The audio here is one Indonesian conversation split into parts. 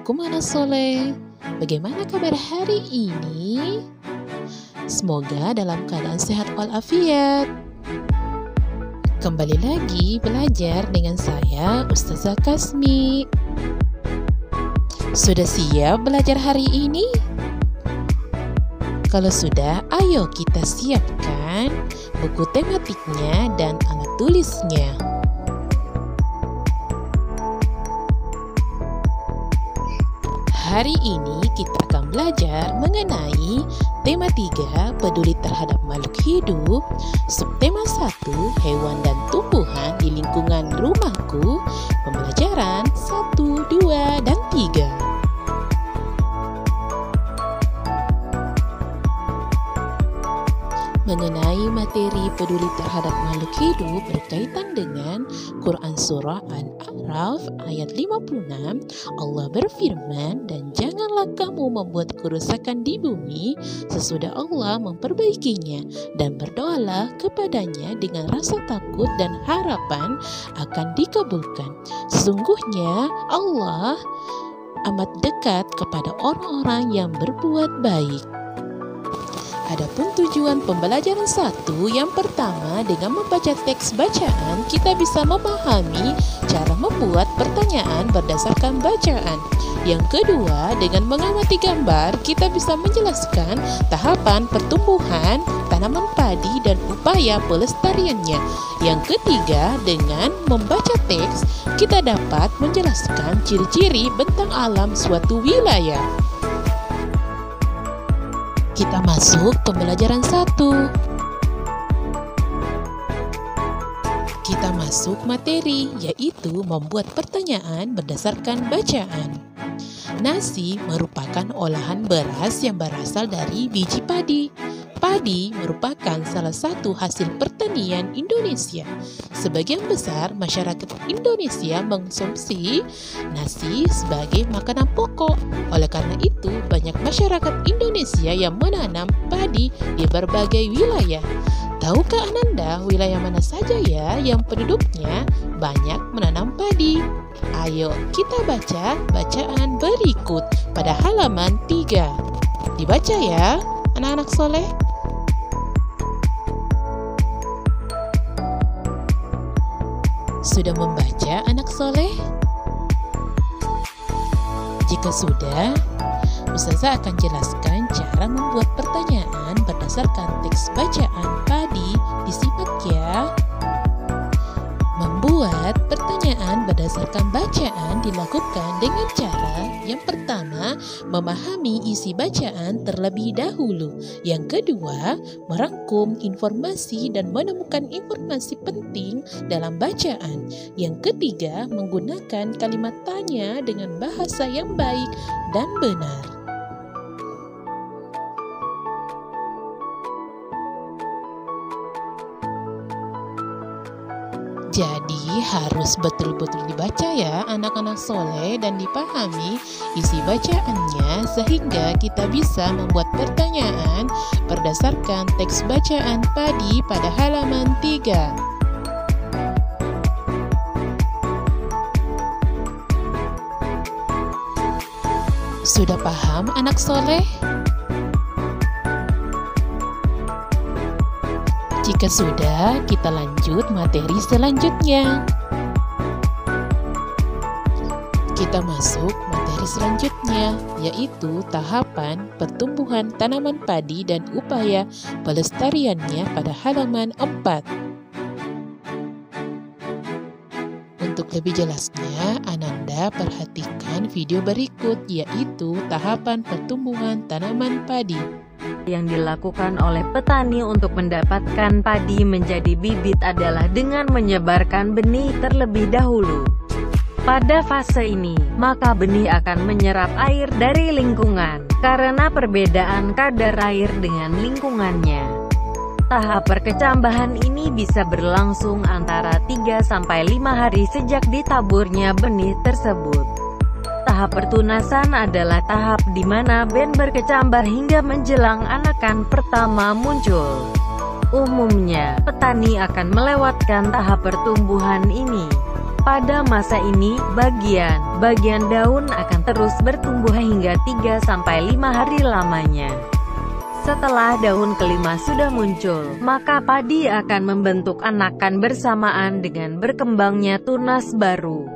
Assalamualaikum anak soleh. Bagaimana kabar hari ini? Semoga dalam keadaan sehat walafiat. Kembali lagi belajar dengan saya Ustazah Kasmi. Sudah siap belajar hari ini? Kalau sudah, ayo kita siapkan buku tematiknya dan alat tulisnya. Hari ini kita akan belajar mengenai tema 3, peduli terhadap makhluk hidup, subtema 1, hewan dan tumbuhan di lingkungan rumahku, pembelajaran 1, 2, dan 3. Mengenai materi peduli terhadap makhluk hidup berkaitan dengan Quran Surah Al-A'raf ayat 56, Allah berfirman, dan janganlah kamu membuat kerusakan di bumi sesudah Allah memperbaikinya, dan berdoalah kepadanya dengan rasa takut dan harapan akan dikabulkan. Sesungguhnya Allah amat dekat kepada orang-orang yang berbuat baik. Adapun tujuan pembelajaran 1, yang pertama, dengan membaca teks bacaan kita bisa memahami cara membuat pertanyaan berdasarkan bacaan. Yang kedua, dengan mengamati gambar kita bisa menjelaskan tahapan pertumbuhan tanaman padi dan upaya pelestariannya. Yang ketiga, dengan membaca teks kita dapat menjelaskan ciri-ciri bentang alam suatu wilayah. Kita masuk pembelajaran 1. Kita masuk materi, yaitu membuat pertanyaan berdasarkan bacaan. Nasi merupakan olahan beras yang berasal dari biji padi. Padi merupakan salah satu hasil pertanian Indonesia. Sebagian besar masyarakat Indonesia mengkonsumsi nasi sebagai makanan pokok. Oleh karena itu, banyak masyarakat Indonesia yang menanam padi di berbagai wilayah. Tahukah Ananda wilayah mana saja ya yang penduduknya banyak menanam padi? Ayo kita baca bacaan berikut pada halaman 3. Dibaca ya, anak-anak soleh. Sudah membaca anak soleh? Jika sudah, Ustazah akan jelaskan cara membuat pertanyaan berdasarkan teks bacaan padi. Disimak ya. Membuat pertanyaan berdasarkan bacaan dilakukan dengan cara yang pertama, memahami isi bacaan terlebih dahulu. Yang kedua, merangkum informasi dan menemukan informasi penting dalam bacaan. Yang ketiga, menggunakan kalimat tanya dengan bahasa yang baik dan benar. Jadi harus betul-betul dibaca ya anak-anak soleh dan dipahami isi bacaannya sehingga kita bisa membuat pertanyaan berdasarkan teks bacaan padi pada halaman 3. Sudah paham anak soleh? Jika sudah, kita lanjut materi selanjutnya. Kita masuk materi selanjutnya, yaitu tahapan pertumbuhan tanaman padi dan upaya pelestariannya pada halaman 4. Untuk lebih jelasnya, Ananda perhatikan video berikut, yaitu tahapan pertumbuhan tanaman padi yang dilakukan oleh petani untuk mendapatkan padi menjadi bibit adalah dengan menyebarkan benih terlebih dahulu. Pada fase ini, maka benih akan menyerap air dari lingkungan, karena perbedaan kadar air dengan lingkungannya. Tahap perkecambahan ini bisa berlangsung antara 3-5 hari sejak ditaburnya benih tersebut. Tahap pertunasan adalah tahap di mana ben berkecambar hingga menjelang anakan pertama muncul. Umumnya, petani akan melewatkan tahap pertumbuhan ini. Pada masa ini, bagian daun akan terus bertumbuh hingga 3-5 hari lamanya. Setelah daun kelima sudah muncul, maka padi akan membentuk anakan bersamaan dengan berkembangnya tunas baru.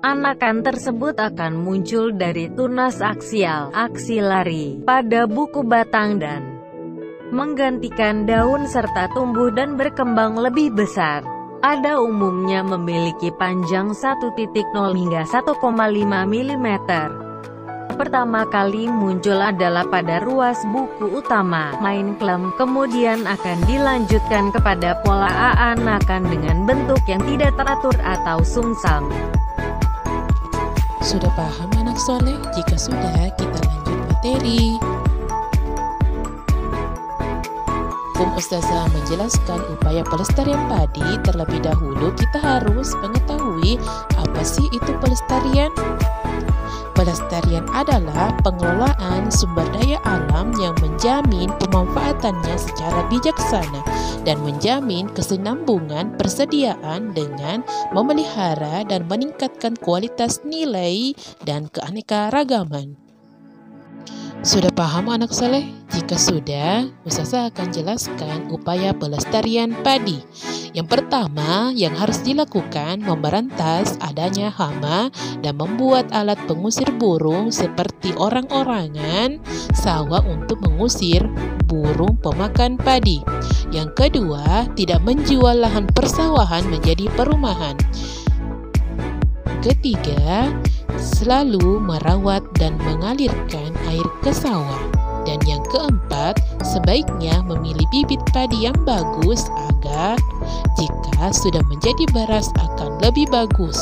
Anakan tersebut akan muncul dari tunas aksial, aksilari, pada buku batang dan menggantikan daun serta tumbuh dan berkembang lebih besar. Pada umumnya memiliki panjang 1,0 hingga 1,5 mm. Pertama kali muncul adalah pada ruas buku utama, main klem, kemudian akan dilanjutkan kepada pola anakan dengan bentuk yang tidak teratur atau sungsang. Sudah paham anak soleh? Jika sudah, kita lanjut materi. Ustazah menjelaskan upaya pelestarian padi. Terlebih dahulu kita harus mengetahui apa sih itu pelestarian. Pelestarian adalah pengelolaan sumber daya alam yang menjamin pemanfaatannya secara bijaksana dan menjamin kesinambungan persediaan dengan memelihara dan meningkatkan kualitas nilai dan keanekaragaman. Sudah paham anak soleh? Jika sudah, Ustazah akan jelaskan upaya pelestarian padi. Yang pertama yang harus dilakukan memberantas adanya hama dan membuat alat pengusir burung seperti orang-orangan sawah untuk mengusir burung pemakan padi. Yang kedua, tidak menjual lahan persawahan menjadi perumahan. Ketiga, selalu merawat dan mengalirkan air ke sawah. Dan yang keempat, sebaiknya memilih bibit padi yang bagus agar jika sudah menjadi beras akan lebih bagus.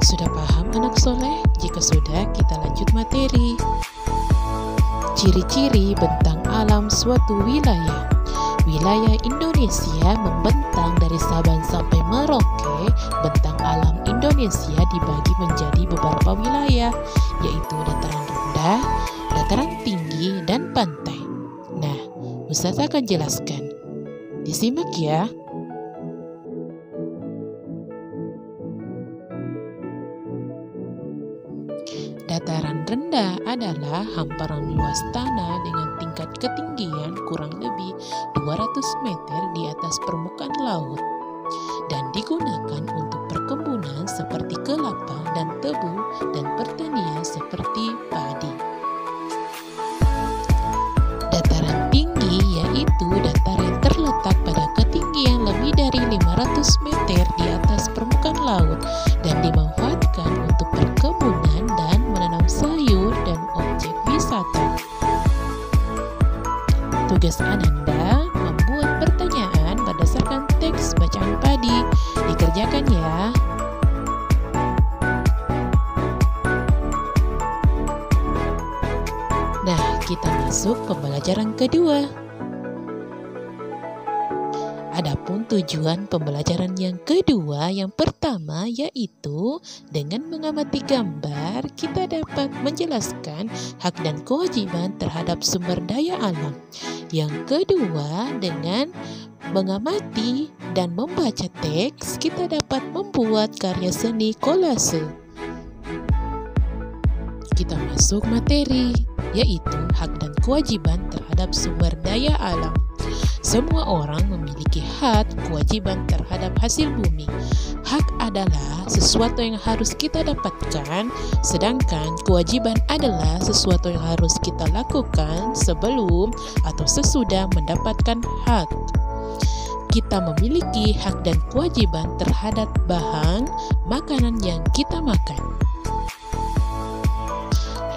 Sudah paham anak soleh? Jika sudah, kita lanjut materi. Ciri-ciri bentang alam suatu wilayah. Wilayah Indonesia membentang dari Sabang sampai Merauke. Bentang alam Indonesia dibagi menjadi beberapa wilayah, yaitu dataran rendah, dataran tinggi, dan pantai. Nah, Ustazah akan jelaskan. Disimak ya. Dataran rendah adalah hamparan luas tanah dengan tingkat ketinggian kurang lebih 200 meter di atas permukaan laut dan digunakan untuk perkebunan seperti kelapa dan tebu dan pertanian seperti padi. Dataran tinggi yaitu dataran yang terletak pada ketinggian lebih dari 500 meter di atas permukaan laut dan dimanfaatkan untuk perkebunan dan menanam sayur dan objek wisata. Tugas Ananda membuat pertanyaan berdasarkan teks bacaan padi. Dikerjakan ya. Nah, kita masuk pembelajaran kedua. Adapun tujuan pembelajaran yang kedua, yang pertama yaitu dengan mengamati gambar kita dapat menjelaskan hak dan kewajiban terhadap sumber daya alam. Yang kedua, dengan mengamati dan membaca teks kita dapat membuat karya seni kolase. Kita masuk materi, yaitu hak dan kewajiban terhadap sumber daya alam. Semua orang memiliki hak kewajiban terhadap hasil bumi. Hak adalah sesuatu yang harus kita dapatkan, sedangkan kewajiban adalah sesuatu yang harus kita lakukan sebelum atau sesudah mendapatkan hak. Kita memiliki hak dan kewajiban terhadap bahan makanan yang kita makan.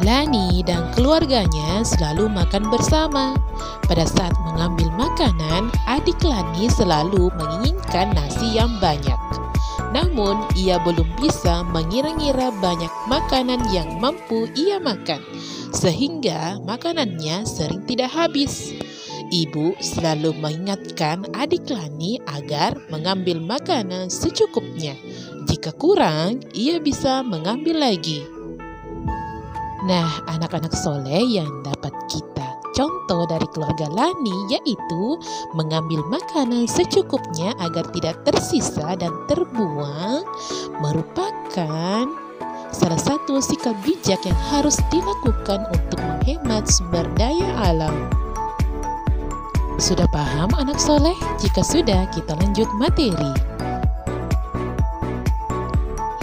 Lani dan keluarganya selalu makan bersama. Pada saat mengambil makanan, adik Lani selalu menginginkan nasi yang banyak. Namun, ia belum bisa mengira-ngira banyak makanan yang mampu ia makan, sehingga makanannya sering tidak habis. Ibu selalu mengingatkan adik Lani agar mengambil makanan secukupnya. Jika kurang, ia bisa mengambil lagi. Nah, anak-anak soleh yang dapat kita contoh dari keluarga Lani, yaitu mengambil makanan secukupnya agar tidak tersisa dan terbuang, merupakan salah satu sikap bijak yang harus dilakukan untuk menghemat sumber daya alam. Sudah paham anak soleh? Jika sudah, kita lanjut materi,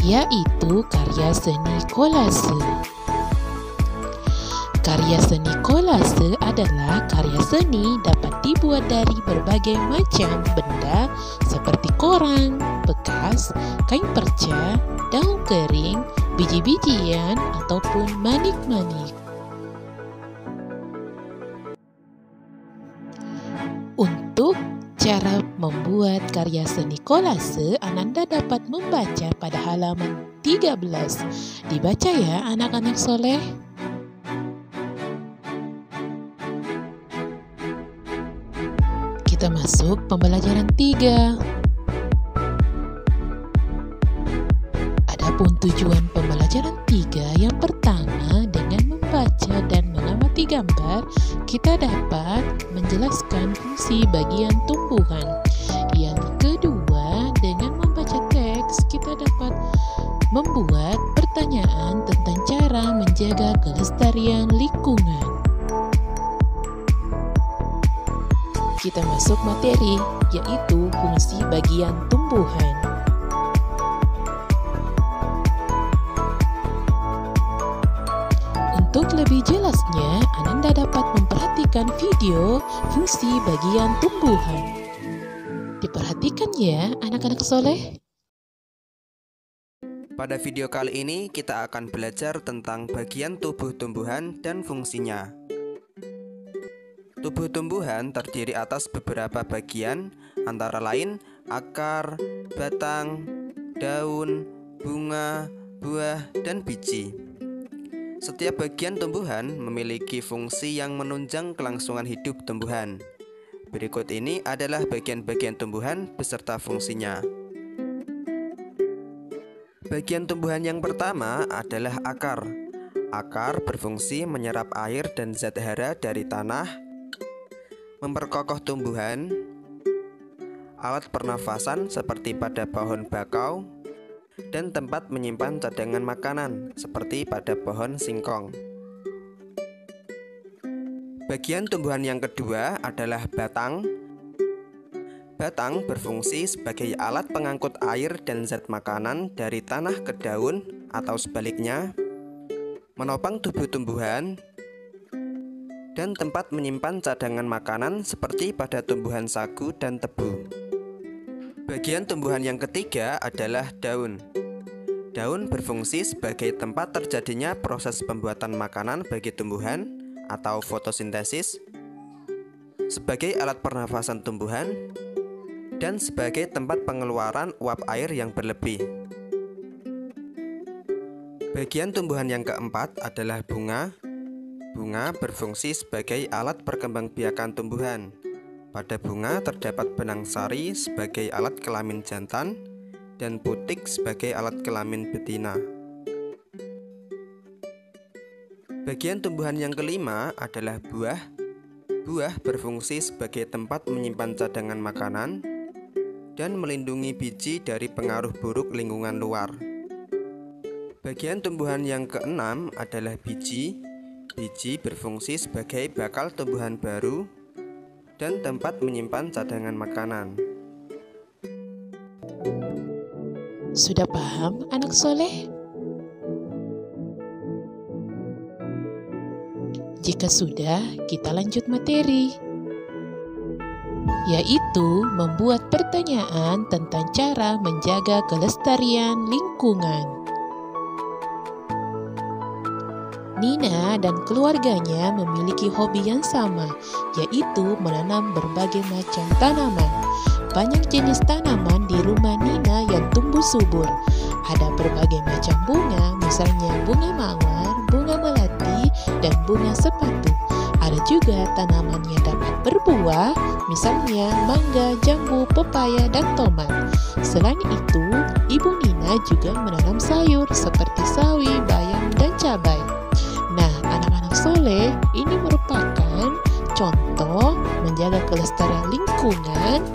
yaitu karya seni kolase. Karya seni kolase adalah karya seni dapat dibuat dari berbagai macam benda seperti koran, bekas, kain perca, daun kering, biji-bijian, ataupun manik-manik. Untuk cara membuat karya seni kolase, Ananda dapat membaca pada halaman 13. Dibaca ya anak-anak soleh. Kita masuk pembelajaran 3. Adapun tujuan pembelajaran 3 yang pertama, dengan membaca dan mengamati gambar, kita dapat menjelaskan fungsi bagian tumbuhan. Yang kedua, dengan membaca teks, kita dapat membuat pertanyaan tentang cara menjaga kelestarian lingkungan. Kita masuk materi, yaitu fungsi bagian tumbuhan. Untuk lebih jelasnya, Ananda dapat memperhatikan video fungsi bagian tumbuhan. Diperhatikan ya anak-anak soleh. Pada video kali ini kita akan belajar tentang bagian tubuh tumbuhan dan fungsinya. Tubuh tumbuhan terdiri atas beberapa bagian, antara lain akar, batang, daun, bunga, buah, dan biji. Setiap bagian tumbuhan memiliki fungsi yang menunjang kelangsungan hidup tumbuhan. Berikut ini adalah bagian-bagian tumbuhan beserta fungsinya. Bagian tumbuhan yang pertama adalah akar. Akar berfungsi menyerap air dan zat hara dari tanah, memperkokoh tumbuhan, alat pernafasan seperti pada pohon bakau, dan tempat menyimpan cadangan makanan seperti pada pohon singkong. Bagian tumbuhan yang kedua adalah batang. Batang berfungsi sebagai alat pengangkut air dan zat makanan dari tanah ke daun atau sebaliknya, menopang tubuh tumbuhan, dan tempat menyimpan cadangan makanan seperti pada tumbuhan sagu dan tebu. Bagian tumbuhan yang ketiga adalah daun. Daun berfungsi sebagai tempat terjadinya proses pembuatan makanan bagi tumbuhan atau fotosintesis, sebagai alat pernafasan tumbuhan, dan sebagai tempat pengeluaran uap air yang berlebih. Bagian tumbuhan yang keempat adalah bunga. Bunga berfungsi sebagai alat perkembangbiakan tumbuhan. Pada bunga terdapat benang sari sebagai alat kelamin jantan dan putik sebagai alat kelamin betina. Bagian tumbuhan yang kelima adalah buah. Buah berfungsi sebagai tempat menyimpan cadangan makanan dan melindungi biji dari pengaruh buruk lingkungan luar. Bagian tumbuhan yang keenam adalah biji. Biji berfungsi sebagai bakal tumbuhan baru dan tempat menyimpan cadangan makanan. Sudah paham anak soleh? Jika sudah, kita lanjut materi, yaitu membuat pertanyaan tentang cara menjaga kelestarian lingkungan. Nina dan keluarganya memiliki hobi yang sama, yaitu menanam berbagai macam tanaman. Banyak jenis tanaman di rumah Nina yang tumbuh subur. Ada berbagai macam bunga, misalnya bunga mawar, bunga melati, dan bunga sepatu. Ada juga tanaman yang dapat berbuah, misalnya mangga, jambu, pepaya, dan tomat. Selain itu, Ibu Nina juga menanam sayur seperti sawi, bayam, dan cabai. Nah, anak-anak soleh, ini merupakan contoh menjaga kelestarian lingkungan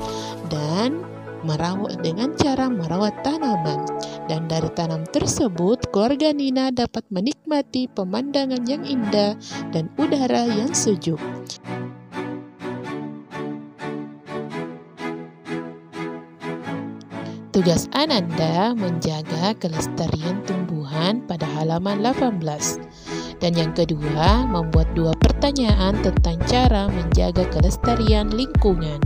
dan merawat dengan cara merawat tanaman. Dan dari tanam tersebut, keluarga Nina dapat menikmati pemandangan yang indah dan udara yang sejuk. Tugas Ananda menjaga kelestarian tumbuhan pada halaman 18. Dan yang kedua, membuat 2 pertanyaan tentang cara menjaga kelestarian lingkungan.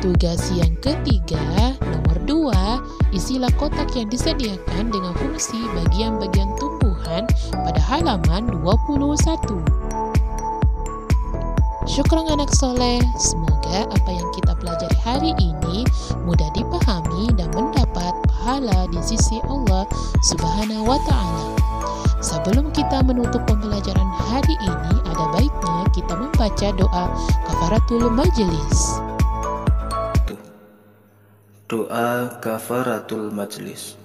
Tugas yang ketiga, nomor 2, isilah kotak yang disediakan dengan fungsi bagian-bagian tumbuhan pada halaman 21. Syukran anak soleh, semoga apa yang kita pelajari hari ini mudah dipahami dan mendapat pahala di sisi Allah Subhanahu wa Ta'ala. Sebelum kita menutup pembelajaran hari ini, ada baiknya kita membaca doa kafaratul majelis. Doa kafaratul majlis.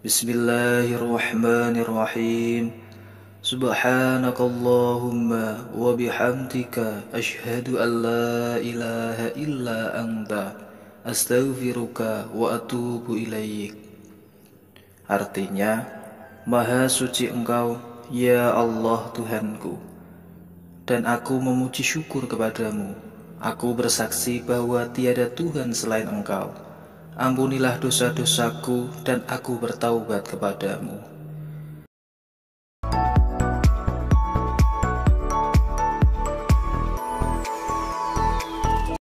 Bismillahirrahmanirrahim. Subhanakallahumma wa bihamdika asyhadu an la ilaha illa anta astaghfiruka wa atubu ilaik. Artinya, Maha suci Engkau, ya Allah Tuhanku, dan aku memuji syukur kepadamu. Aku bersaksi bahwa tiada Tuhan selain Engkau. Ampunilah dosa-dosaku dan aku bertaubat kepadamu.